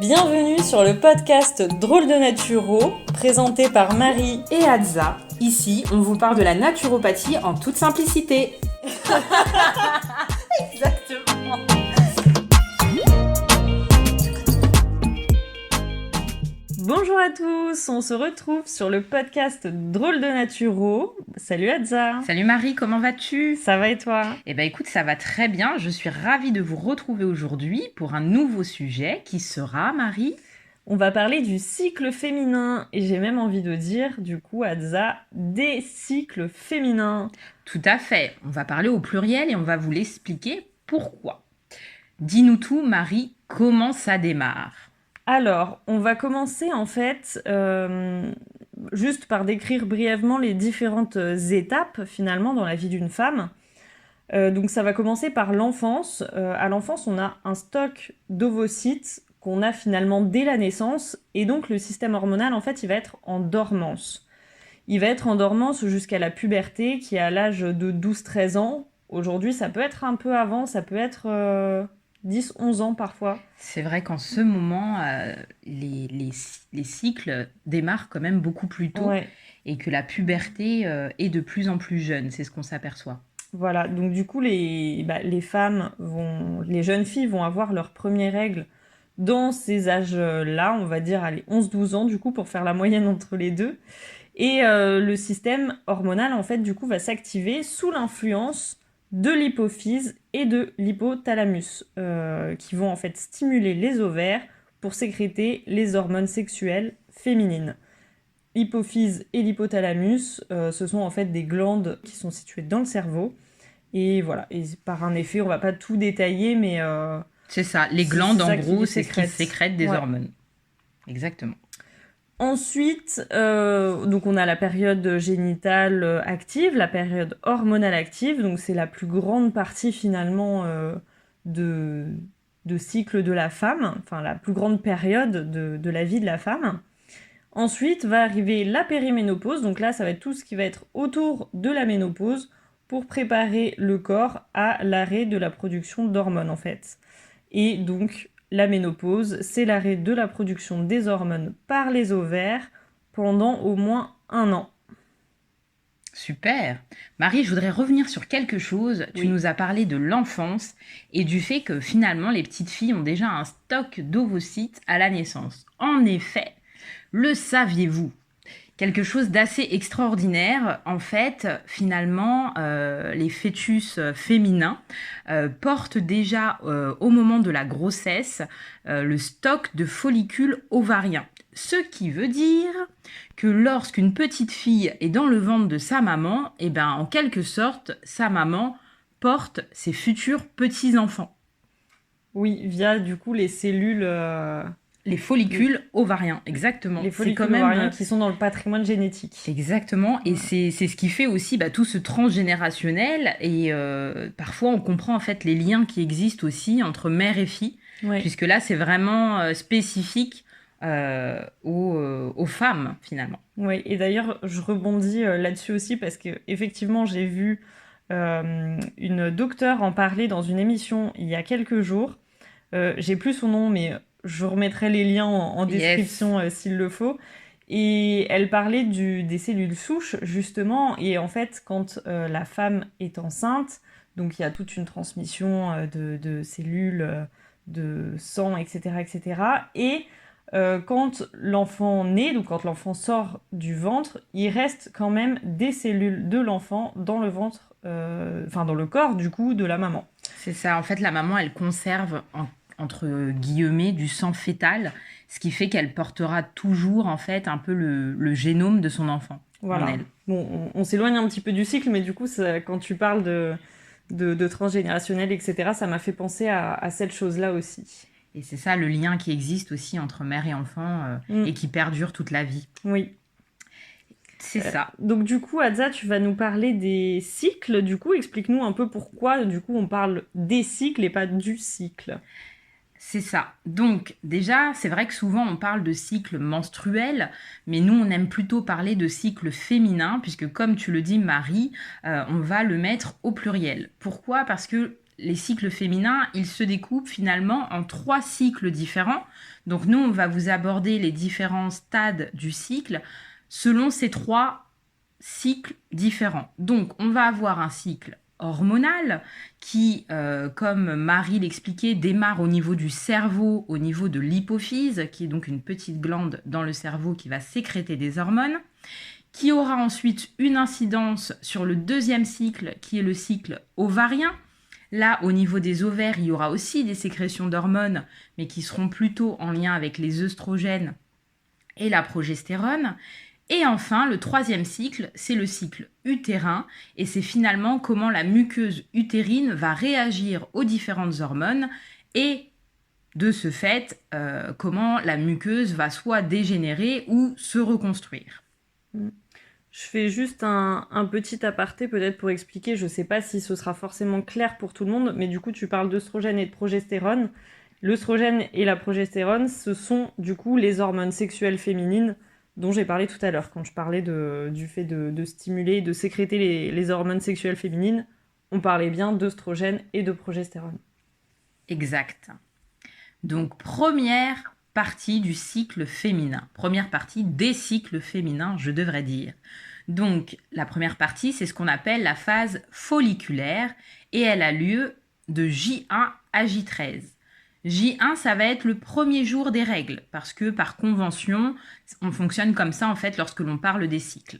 Bienvenue sur le podcast Drôle de Naturo, présenté par Marie et Hadza. Ici, on vous parle de la naturopathie en toute simplicité. Exactement. Bonjour à tous, on se retrouve sur le podcast Drôle de Naturo. Salut Hadza. Salut Marie, comment vas-tu ? Ça va et toi ? Eh bien écoute, ça va très bien. Je suis ravie de vous retrouver aujourd'hui pour un nouveau sujet qui sera, Marie... On va parler du cycle féminin et j'ai même envie de dire, du coup, Hadza, des cycles féminins. Tout à fait. On va parler au pluriel et on va vous l'expliquer pourquoi. Dis-nous tout, Marie, comment ça démarre ? Alors, on va commencer en fait juste par décrire brièvement les différentes étapes finalement dans la vie d'une femme. Donc ça va commencer par l'enfance. À l'enfance, on a un stock d'ovocytes qu'on a finalement dès la naissance, et donc le système hormonal, en fait, il va être en dormance. Il va être en dormance jusqu'à la puberté, qui est à l'âge de 12-13 ans. Aujourd'hui, ça peut être un peu avant, ça peut être 10-11 ans parfois. C'est vrai qu'en ce moment, les cycles démarrent quand même beaucoup plus tôt, ouais. Et que la puberté est de plus en plus jeune, c'est ce qu'on s'aperçoit. Voilà, donc du coup, les jeunes filles vont avoir leurs premières règles dans ces âges-là, on va dire, allez, 11-12 ans, du coup, pour faire la moyenne entre les deux. Et le système hormonal, en fait, du coup, va s'activer sous l'influence de l'hypophyse et de l'hypothalamus, qui vont, en fait, stimuler les ovaires pour sécréter les hormones sexuelles féminines. L'hypophyse et l'hypothalamus, ce sont, en fait, des glandes qui sont situées dans le cerveau. Et voilà, et par un effet, on va pas tout détailler, mais... c'est ça, les glandes, en gros, c'est ce qui sécrète des hormones. Exactement. Ensuite, donc on a la période génitale active, la période hormonale active, donc c'est la plus grande partie finalement de cycle de la femme, enfin la plus grande période de la vie de la femme. Ensuite va arriver la périménopause, donc là ça va être tout ce qui va être autour de la ménopause pour préparer le corps à l'arrêt de la production d'hormones en fait. Et donc, la ménopause, c'est l'arrêt de la production des hormones par les ovaires pendant au moins 1 an. Super. Marie, je voudrais revenir sur quelque chose. Oui. Tu nous as parlé de l'enfance et du fait que finalement, les petites filles ont déjà un stock d'ovocytes à la naissance. En effet, le saviez-vous ? Quelque chose d'assez extraordinaire. En fait, finalement, les fœtus féminins portent déjà, au moment de la grossesse, le stock de follicules ovariens. Ce qui veut dire que lorsqu'une petite fille est dans le ventre de sa maman, eh ben, en quelque sorte, sa maman porte ses futurs petits-enfants. Oui, via du coup les cellules... Les follicules ovariens, exactement. Les follicules ovariens qui sont dans le patrimoine génétique. Exactement, et c'est ce qui fait aussi tout ce transgénérationnel, et parfois on comprend en fait les liens qui existent aussi entre mère et fille, puisque là c'est vraiment spécifique aux femmes finalement. Oui, et d'ailleurs je rebondis là-dessus aussi parce qu'effectivement j'ai vu une docteure en parler dans une émission il y a quelques jours. J'ai plus son nom, mais... je remettrai les liens en description s'il le faut. Et elle parlait des cellules souches, justement. Et en fait, quand la femme est enceinte, donc il y a toute une transmission de cellules, de sang, etc. etc. Et quand l'enfant naît, donc quand l'enfant sort du ventre, il reste quand même des cellules de l'enfant dans le ventre, dans le corps, du coup, de la maman. C'est ça. En fait, la maman, elle conserve entre guillemets, du sang fœtal, ce qui fait qu'elle portera toujours, en fait, un peu le génome de son enfant voilà. En elle. Bon, on s'éloigne un petit peu du cycle, mais du coup, quand tu parles de transgénérationnel, etc., ça m'a fait penser à cette chose-là aussi. Et c'est ça, le lien qui existe aussi entre mère et enfant, et qui perdure toute la vie. Oui. C'est ça. Donc du coup, Hadza, tu vas nous parler des cycles. Du coup, explique-nous un peu pourquoi, du coup, on parle des cycles et pas du cycle. C'est ça. Donc, déjà, c'est vrai que souvent, on parle de cycle menstruel, mais nous, on aime plutôt parler de cycle féminin, puisque comme tu le dis, Marie, on va le mettre au pluriel. Pourquoi ? Parce que les cycles féminins, ils se découpent finalement en 3 cycles différents. Donc nous, on va vous aborder les différents stades du cycle selon ces 3 cycles différents. Donc on va avoir un cycle hormonal qui, comme Marie l'expliquait, démarre au niveau du cerveau, au niveau de l'hypophyse, qui est donc une petite glande dans le cerveau qui va sécréter des hormones, qui aura ensuite une incidence sur le 2e cycle, qui est le cycle ovarien. Là, au niveau des ovaires, il y aura aussi des sécrétions d'hormones, mais qui seront plutôt en lien avec les œstrogènes et la progestérone. Et enfin, le 3e cycle, c'est le cycle utérin, et c'est finalement comment la muqueuse utérine va réagir aux différentes hormones, et de ce fait, comment la muqueuse va soit dégénérer ou se reconstruire. Je fais juste un petit aparté peut-être pour expliquer, je ne sais pas si ce sera forcément clair pour tout le monde, mais du coup tu parles d'œstrogène et de progestérone. L'œstrogène et la progestérone, ce sont du coup les hormones sexuelles féminines dont j'ai parlé tout à l'heure, quand je parlais du fait de stimuler, de sécréter les hormones sexuelles féminines, on parlait bien d'œstrogène et de progestérone. Exact. Donc première partie du cycle féminin, première partie des cycles féminins, je devrais dire. Donc la première partie, c'est ce qu'on appelle la phase folliculaire, et elle a lieu de J1 à J13. J1, ça va être le premier jour des règles, parce que par convention, on fonctionne comme ça en fait lorsque l'on parle des cycles.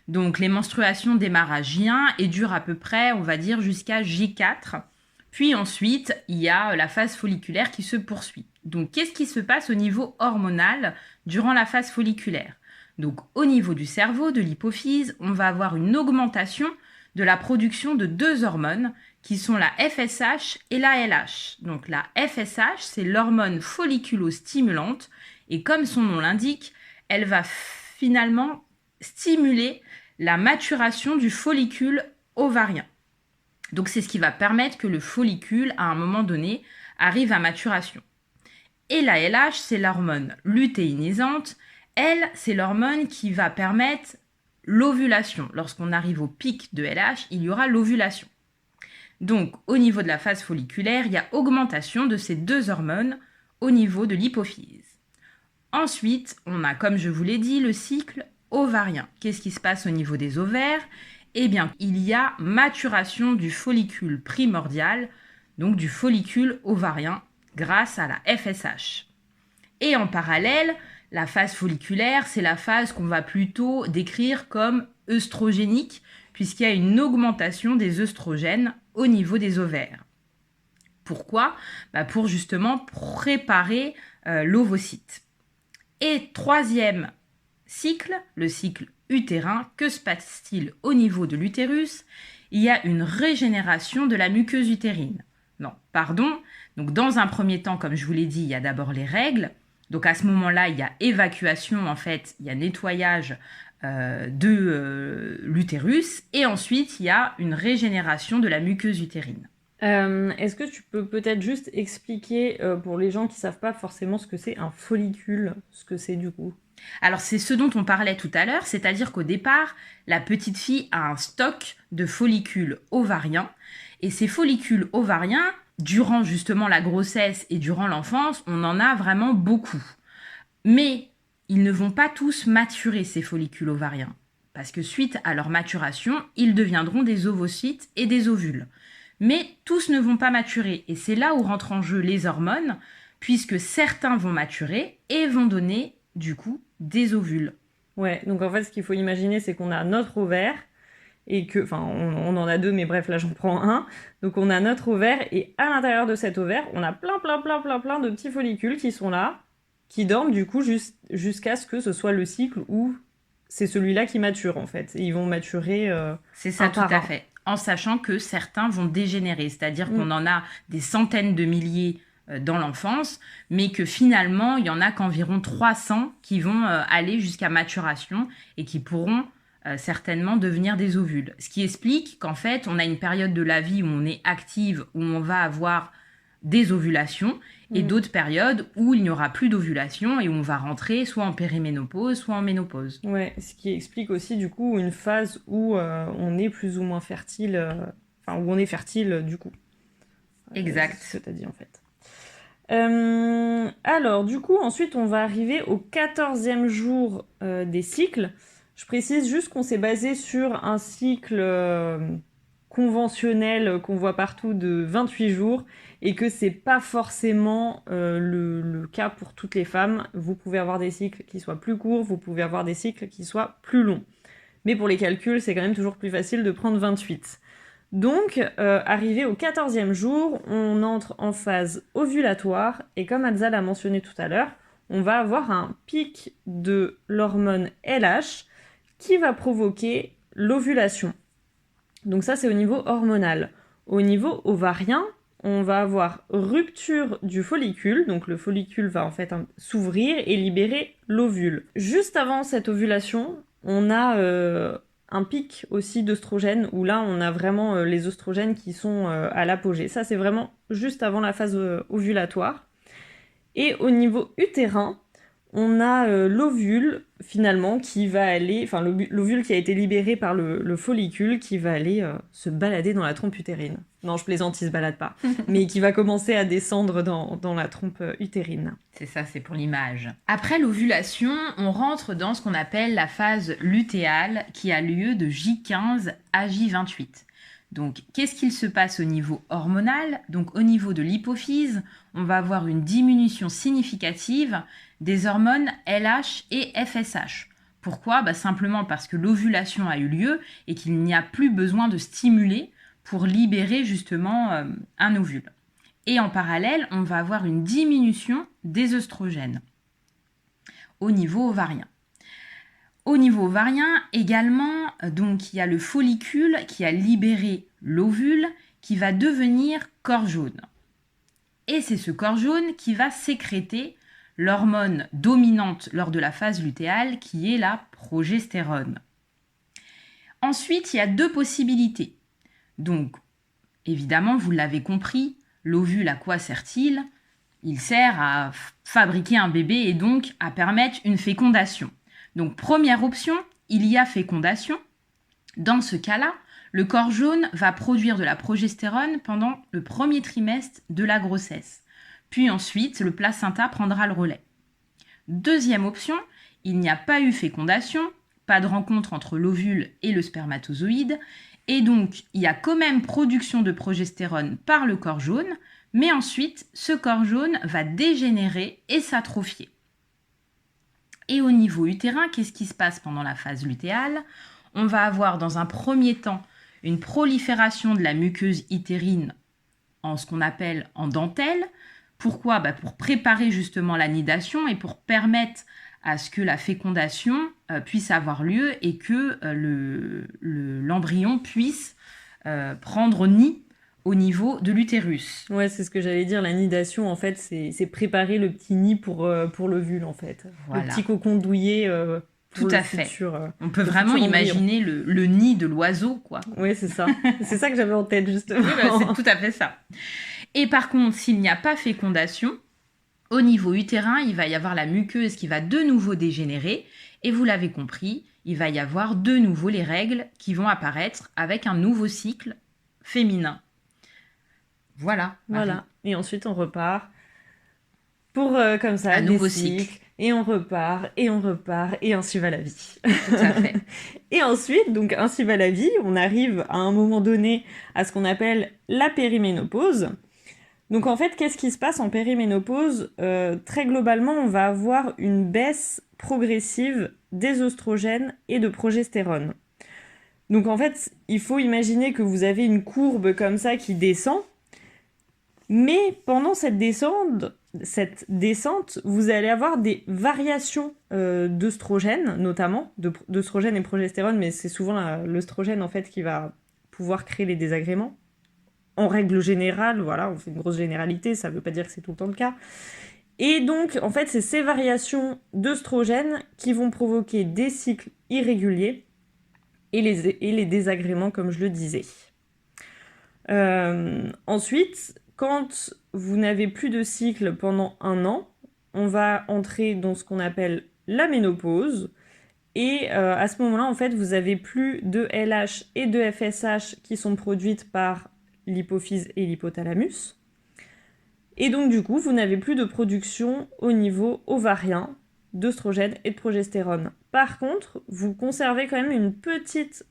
Donc les menstruations démarrent à J1 et durent à peu près, on va dire, jusqu'à J4. Puis ensuite, il y a la phase folliculaire qui se poursuit. Donc qu'est-ce qui se passe au niveau hormonal durant la phase folliculaire? Donc au niveau du cerveau, de l'hypophyse, on va avoir une augmentation de la production de 2 hormones qui sont la FSH et la LH. Donc la FSH, c'est l'hormone folliculostimulante, et comme son nom l'indique, elle va finalement stimuler la maturation du follicule ovarien. Donc c'est ce qui va permettre que le follicule, à un moment donné, arrive à maturation. Et la LH, c'est l'hormone lutéinisante. Elle, c'est l'hormone qui va permettre l'ovulation. Lorsqu'on arrive au pic de LH, il y aura l'ovulation. Donc, au niveau de la phase folliculaire, il y a augmentation de ces 2 hormones au niveau de l'hypophyse. Ensuite, on a, comme je vous l'ai dit, le cycle ovarien. Qu'est-ce qui se passe au niveau des ovaires? Eh bien, il y a maturation du follicule primordial, donc du follicule ovarien, grâce à la FSH. Et en parallèle, la phase folliculaire, c'est la phase qu'on va plutôt décrire comme œstrogénique, puisqu'il y a une augmentation des œstrogènes au niveau des ovaires. Pourquoi? Pour justement préparer l'ovocyte. Et 3e cycle, le cycle utérin, que se passe-t-il au niveau de l'utérus? Il y a une régénération de la muqueuse utérine. Non, pardon. Donc dans un premier temps, comme je vous l'ai dit, il y a d'abord les règles. Donc à ce moment-là, il y a évacuation, en fait, il y a nettoyage de l'utérus. Et ensuite, il y a une régénération de la muqueuse utérine. Est-ce que tu peux peut-être juste expliquer pour les gens qui ne savent pas forcément ce que c'est un follicule, ce que c'est du coup? Alors c'est ce dont on parlait tout à l'heure, c'est-à-dire qu'au départ, la petite fille a un stock de follicules ovariens, et ces follicules ovariens, durant justement la grossesse et durant l'enfance, on en a vraiment beaucoup. Mais ils ne vont pas tous maturer, ces follicules ovariens, parce que suite à leur maturation, ils deviendront des ovocytes et des ovules. Mais tous ne vont pas maturer, et c'est là où rentrent en jeu les hormones, puisque certains vont maturer et vont donner du coup des ovules. Ouais, donc en fait, ce qu'il faut imaginer, c'est qu'on a notre ovaire, et que, enfin, on en a 2, mais bref, là j'en prends un. Donc on a notre ovaire, et à l'intérieur de cet ovaire, on a plein de petits follicules qui sont là, qui dorment du coup jusqu'à ce que ce soit le cycle où c'est celui-là qui mature en fait. Et ils vont maturer. C'est ça, tout à fait. En sachant que certains vont dégénérer, c'est-à-dire qu'on en a des centaines de milliers dans l'enfance, mais que finalement, il y en a qu'environ 300 qui vont aller jusqu'à maturation et qui pourront certainement devenir des ovules. Ce qui explique qu'en fait, on a une période de la vie où on est active, où on va avoir des ovulations, et d'autres périodes où il n'y aura plus d'ovulation et où on va rentrer soit en périménopause, soit en ménopause. Ouais, ce qui explique aussi du coup une phase où on est plus ou moins fertile, où on est fertile du coup. Exact. C'est ce que tu as dit en fait. Alors, du coup, ensuite, on va arriver au 14e jour des cycles. Je précise juste qu'on s'est basé sur un cycle conventionnel qu'on voit partout de 28 jours et que c'est pas forcément le cas pour toutes les femmes. Vous pouvez avoir des cycles qui soient plus courts, vous pouvez avoir des cycles qui soient plus longs. Mais pour les calculs, c'est quand même toujours plus facile de prendre 28. Donc, arrivé au 14e jour, on entre en phase ovulatoire et comme Elsa l'a mentionné tout à l'heure, on va avoir un pic de l'hormone LH qui va provoquer l'ovulation. Donc ça, c'est au niveau hormonal. Au niveau ovarien, on va avoir rupture du follicule, donc le follicule va en fait s'ouvrir et libérer l'ovule. Juste avant cette ovulation, on a un pic aussi d'œstrogène, où là on a vraiment les œstrogènes qui sont à l'apogée. Ça c'est vraiment juste avant la phase ovulatoire. Et au niveau utérin, on a l'ovule finalement qui va aller, enfin l'ovule qui a été libéré par le follicule qui va aller se balader dans la trompe utérine. Non, je plaisante, il se balade pas, mais qui va commencer à descendre dans la trompe utérine. C'est ça, c'est pour l'image. Après l'ovulation, on rentre dans ce qu'on appelle la phase lutéale qui a lieu de J15 à J28. Donc, qu'est-ce qu'il se passe au niveau hormonal ? Donc, au niveau de l'hypophyse, on va avoir une diminution significative des hormones LH et FSH. Pourquoi ? Simplement parce que l'ovulation a eu lieu et qu'il n'y a plus besoin de stimuler pour libérer justement un ovule. Et en parallèle, on va avoir une diminution des œstrogènes au niveau ovarien. Au niveau ovarien, également, donc il y a le follicule qui a libéré l'ovule qui va devenir corps jaune. Et c'est ce corps jaune qui va sécréter l'hormone dominante lors de la phase lutéale qui est la progestérone. Ensuite, il y a deux possibilités. Donc, évidemment, vous l'avez compris, l'ovule, à quoi sert-il ? Il sert à fabriquer un bébé et donc à permettre une fécondation. Donc, première option, il y a fécondation. Dans ce cas-là, le corps jaune va produire de la progestérone pendant le premier trimestre de la grossesse. Puis ensuite, le placenta prendra le relais. Deuxième option, il n'y a pas eu fécondation, pas de rencontre entre l'ovule et le spermatozoïde, et donc il y a quand même production de progestérone par le corps jaune, mais ensuite, ce corps jaune va dégénérer et s'atrophier. Et au niveau utérin, qu'est-ce qui se passe pendant la phase lutéale ? On va avoir dans un premier temps une prolifération de la muqueuse utérine en ce qu'on appelle en dentelle. Pourquoi ? Pour préparer justement la nidation et pour permettre à ce que la fécondation puisse avoir lieu et que l'embryon puisse prendre nid au niveau de l'utérus. Ouais, c'est ce que j'allais dire. La nidation, en fait, c'est préparer le petit nid pour l'ovule, en fait. Voilà. Le petit cocon douillet pour Tout le à fait. futur. On peut vraiment imaginer le nid de l'oiseau, quoi. Oui, c'est ça. C'est ça que j'avais en tête, justement. Oui, c'est tout à fait ça. Et par contre, s'il n'y a pas fécondation, au niveau utérin, il va y avoir la muqueuse qui va de nouveau dégénérer. Et vous l'avez compris, il va y avoir de nouveau les règles qui vont apparaître avec un nouveau cycle féminin. Voilà. Voilà. Et ensuite, on repart pour, comme ça, un nouveau cycle. Et on repart, et on repart, et ainsi va la vie. Tout à fait. Et ensuite, donc ainsi va la vie, on arrive à un moment donné à ce qu'on appelle la périménopause. Donc en fait, qu'est-ce qui se passe en périménopause ? Très globalement, on va avoir une baisse progressive des œstrogènes et de progestérone. Donc en fait, il faut imaginer que vous avez une courbe comme ça qui descend, mais pendant cette descente, vous allez avoir des variations d'œstrogènes, notamment d'œstrogènes et progestérone, mais c'est souvent l'œstrogène en fait qui va pouvoir créer les désagréments. En règle générale, voilà, on fait une grosse généralité, ça ne veut pas dire que c'est tout le temps le cas. Et donc, en fait, c'est ces variations d'œstrogènes qui vont provoquer des cycles irréguliers et les désagréments, comme je le disais. Ensuite, quand vous n'avez plus de cycle pendant 1 an, on va entrer dans ce qu'on appelle la ménopause. Et à ce moment-là, en fait, vous avez plus de LH et de FSH qui sont produites par l'hypophyse et l'hypothalamus. Et donc du coup, vous n'avez plus de production au niveau ovarien d'œstrogène et de progestérone. Par contre, vous conservez quand même une petite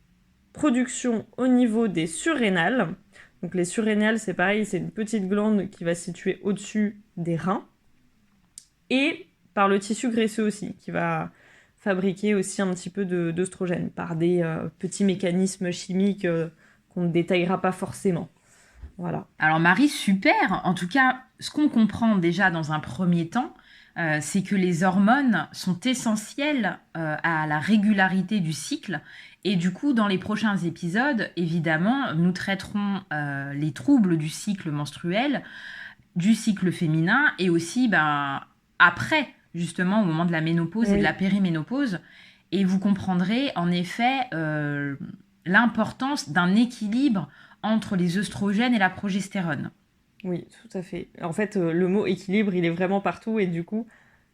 production au niveau des surrénales. Donc les surrénales, c'est pareil, c'est une petite glande qui va se situer au-dessus des reins. Et par le tissu graisseux aussi, qui va fabriquer aussi un petit peu d'œstrogène par des petits mécanismes chimiques qu'on ne détaillera pas forcément. Voilà. Alors Marie, super. En tout cas, ce qu'on comprend déjà dans un premier temps, c'est que les hormones sont essentielles à la régularité du cycle. Et du coup, dans les prochains épisodes, évidemment, nous traiterons les troubles du cycle menstruel, du cycle féminin et aussi après, justement, au moment de la ménopause et de la périménopause. Et vous comprendrez en effet l'importance d'un équilibre entre les œstrogènes et la progestérone. Oui, tout à fait. En fait, le mot équilibre, il est vraiment partout et du coup,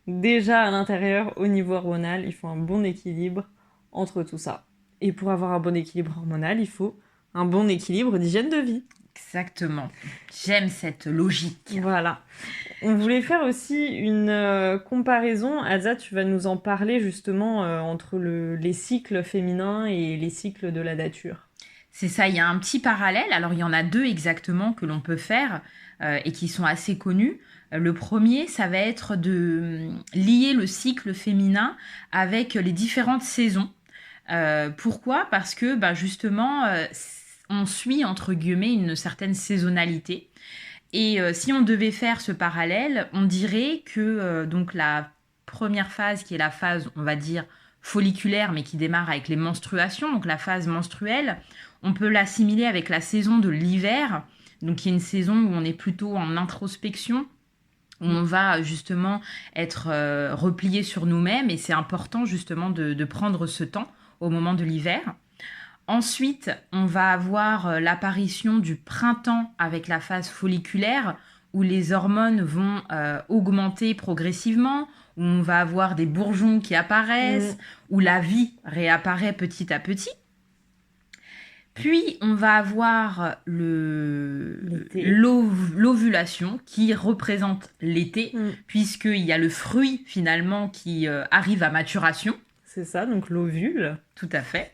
déjà à l'intérieur, au niveau hormonal, il faut un bon équilibre entre tout ça. Et pour avoir un bon équilibre hormonal, il faut un bon équilibre d'hygiène de vie. Exactement. J'aime cette logique. Voilà. On voulait faire aussi une comparaison. Adza, tu vas nous en parler justement entre les cycles féminins et les cycles de la nature. C'est ça, il y a un petit parallèle. Alors, il y en a 2 exactement que l'on peut faire et qui sont assez connus. Le premier, ça va être de lier le cycle féminin avec les différentes saisons. Pourquoi ? Parce que justement, on suit, entre guillemets, une certaine saisonnalité. Et si on devait faire ce parallèle, on dirait que donc la première phase, qui est la phase, on va dire, folliculaire, mais qui démarre avec les menstruations, donc la phase menstruelle, on peut l'assimiler avec la saison de l'hiver, donc qui est une saison où on est plutôt en introspection, où on va justement être replié sur nous-mêmes, et c'est important justement de prendre ce temps au moment de l'hiver. Ensuite, on va avoir l'apparition du printemps avec la phase folliculaire, où les hormones vont augmenter progressivement, où on va avoir des bourgeons qui apparaissent, où la vie réapparaît petit à petit. Puis, on va avoir l'ovulation qui représente l'été, puisqu'il y a le fruit finalement qui arrive à maturation. C'est ça, donc l'ovule. Tout à fait.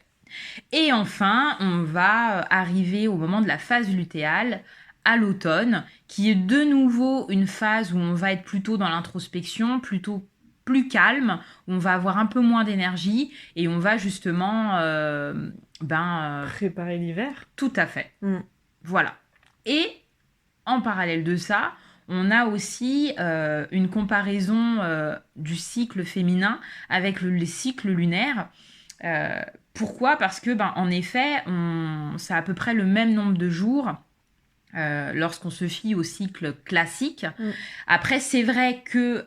Et enfin, on va arriver au moment de la phase lutéale, à l'automne, qui est de nouveau une phase où on va être plutôt dans l'introspection, plutôt plus calme, où on va avoir un peu moins d'énergie et on va justement... préparer l'hiver. Tout à fait. Voilà. Et en parallèle de ça, on a aussi une comparaison du cycle féminin avec les cycles lunaires. Pourquoi ? Parce que, en effet, ça a à peu près le même nombre de jours lorsqu'on se fie au cycle classique. Après, c'est vrai que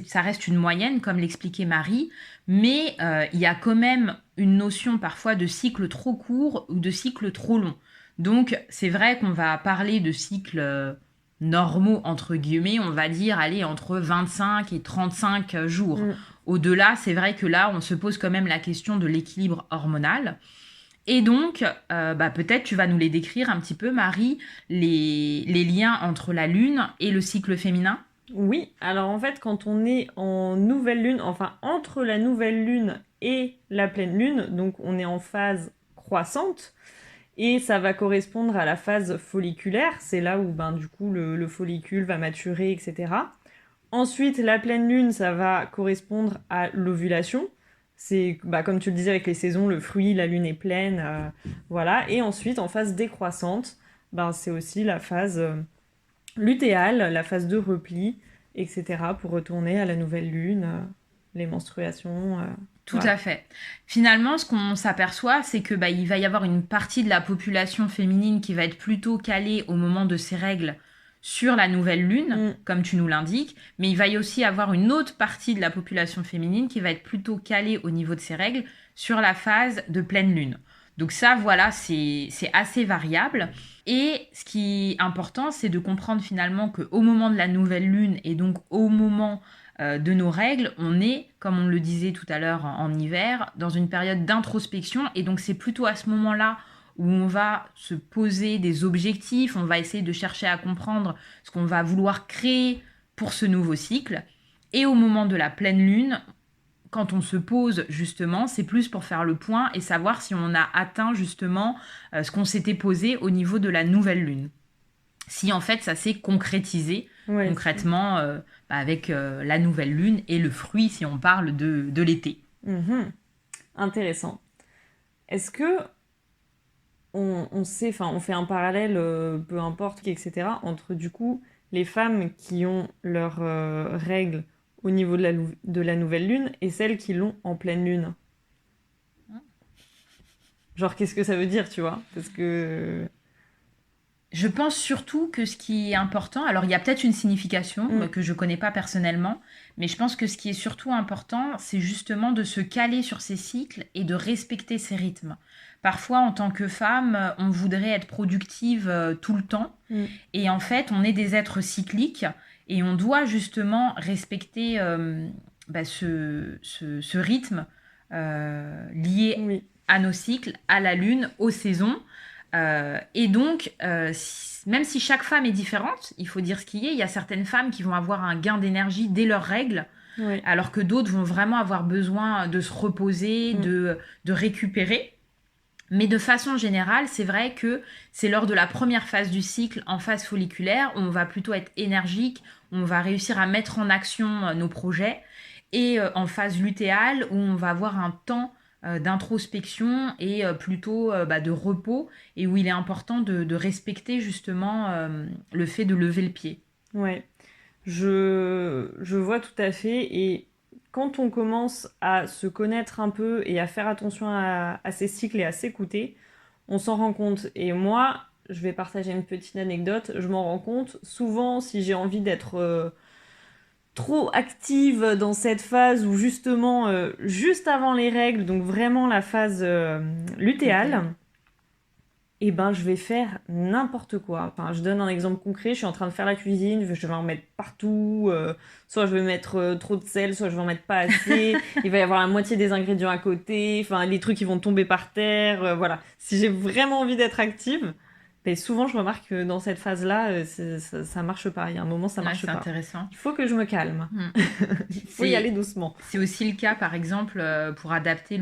ça reste une moyenne, comme l'expliquait Marie, mais il y a quand même une notion parfois de cycle trop court ou de cycle trop long. Donc, c'est vrai qu'on va parler de cycles normaux, entre guillemets, on va dire, aller entre 25 et 35 jours. Au-delà, c'est vrai que là, on se pose quand même la question de l'équilibre hormonal. Et donc, peut-être tu vas nous les décrire un petit peu, Marie, les liens entre la lune et le cycle féminin. Oui, alors en fait, quand on est en nouvelle lune, enfin entre la nouvelle lune et la pleine lune, donc on est en phase croissante, et ça va correspondre à la phase folliculaire, c'est là où du coup le follicule va maturer, etc. Ensuite, la pleine lune, ça va correspondre à l'ovulation. C'est, comme tu le disais avec les saisons, le fruit, la lune est pleine, voilà. Et ensuite, en phase décroissante, c'est aussi la phase lutéale, la phase de repli, etc. pour retourner à la nouvelle lune, les menstruations. Tout à fait. Finalement, ce qu'on s'aperçoit, c'est que il va y avoir une partie de la population féminine qui va être plutôt calée au moment de ses règles sur la nouvelle lune, comme tu nous l'indiques, mais il va y aussi avoir une autre partie de la population féminine qui va être plutôt calée au niveau de ses règles sur la phase de pleine lune. Donc ça, voilà, c'est assez variable. Et ce qui est important, c'est de comprendre finalement qu'au moment de la nouvelle lune et donc au moment de nos règles, on est, comme on le disait tout à l'heure en hiver, dans une période d'introspection. Et donc c'est plutôt à ce moment-là où on va se poser des objectifs, on va essayer de chercher à comprendre ce qu'on va vouloir créer pour ce nouveau cycle. Et au moment de la pleine lune, quand on se pose justement, c'est plus pour faire le point et savoir si on a atteint justement ce qu'on s'était posé au niveau de la nouvelle lune. Si en fait ça s'est concrétisé concrètement avec la nouvelle lune et le fruit si on parle de l'été. Intéressant. Est-ce que on sait, enfin on fait un parallèle, peu importe, etc., entre du coup les femmes qui ont leurs règles au niveau de la nouvelle lune et celles qui l'ont en pleine lune? Genre, qu'est-ce que ça veut dire, tu vois? Parce que... Je pense surtout que ce qui est important, alors il y a peut-être une signification que je ne connais pas personnellement, mais je pense que ce qui est surtout important, c'est justement de se caler sur ces cycles et de respecter ces rythmes. Parfois, en tant que femme, on voudrait être productive tout le temps, et en fait, on est des êtres cycliques, et on doit justement respecter ce rythme lié à nos cycles, à la lune, aux saisons. Et donc, même si chaque femme est différente, il faut dire ce qu'il y a, il y a certaines femmes qui vont avoir un gain d'énergie dès leurs règles, alors que d'autres vont vraiment avoir besoin de se reposer, de récupérer. Mais de façon générale, c'est vrai que c'est lors de la première phase du cycle, en phase folliculaire, où on va plutôt être énergique, on va réussir à mettre en action nos projets, et en phase lutéale, où on va avoir un temps d'introspection et plutôt de repos, et où il est important de respecter justement le fait de lever le pied. Ouais, je vois tout à fait, et quand on commence à se connaître un peu et à faire attention à ses cycles et à s'écouter, on s'en rend compte. Et moi, je vais partager une petite anecdote, je m'en rends compte souvent si j'ai envie d'être... trop active dans cette phase où justement, juste avant les règles, donc vraiment la phase lutéale, et ben je vais faire n'importe quoi. Enfin, je donne un exemple concret, je suis en train de faire la cuisine, je vais en mettre partout, soit je vais mettre trop de sel, soit je vais en mettre pas assez, il va y avoir la moitié des ingrédients à côté, enfin les trucs qui vont tomber par terre, voilà. Si j'ai vraiment envie d'être active, mais souvent, je remarque que dans cette phase-là, ça marche pas. Il y a un moment, ça marche pas. C'est intéressant. Il faut que je me calme. Il faut y aller doucement. C'est aussi le cas, par exemple, pour adapter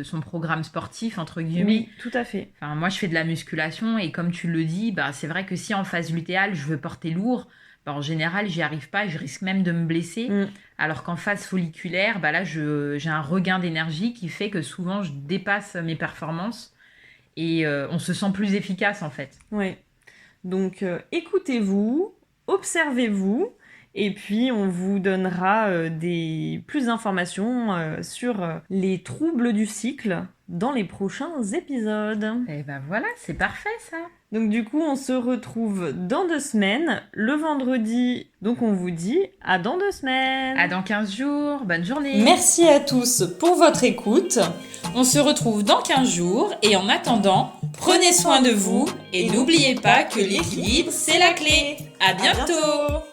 son programme sportif, entre guillemets. Oui, tout à fait. Enfin, moi, je fais de la musculation et comme tu le dis, c'est vrai que si en phase lutéale, je veux porter lourd, en général, j'y arrive pas, je risque même de me blesser. Alors qu'en phase folliculaire, là, j'ai un regain d'énergie qui fait que souvent, je dépasse mes performances. Et on se sent plus efficace en fait. Oui. Donc écoutez-vous, observez-vous, et puis on vous donnera plus d'informations sur les troubles du cycle dans les prochains épisodes. Et voilà, c'est parfait ça. Donc du coup, on se retrouve dans 2 semaines, le vendredi. Donc on vous dit à dans 2 semaines. À dans 15 jours, bonne journée. Merci à tous pour votre écoute. On se retrouve dans 15 jours et en attendant, prenez soin de vous et n'oubliez pas que l'équilibre, c'est la clé. À bientôt.